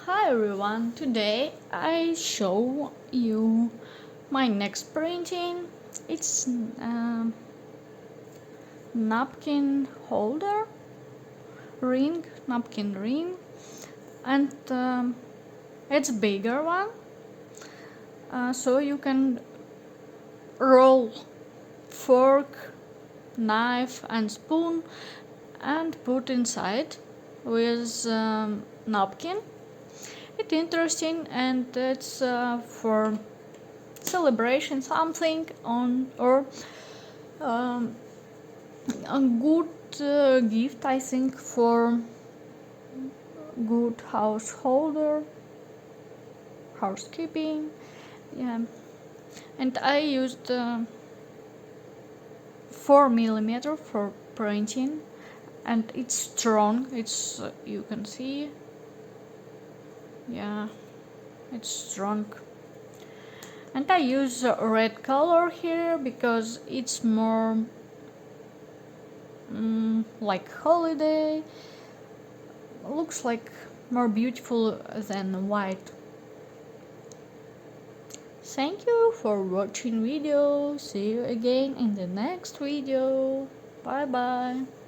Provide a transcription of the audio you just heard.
Hi everyone, today I show you my next printing. It's napkin holder ring, napkin ring, and it's bigger one, so you can roll fork, knife and spoon and put inside with napkin. It's interesting and it's for celebration something on or um, a good gift I think for good housekeeping. Yeah, and I used 4 millimeter for printing, and it's strong. It's you can see, yeah, it's strong. And I use red color here because it's more like holiday, looks like more beautiful than white. Thank you for watching video. See you again in the next video. Bye bye.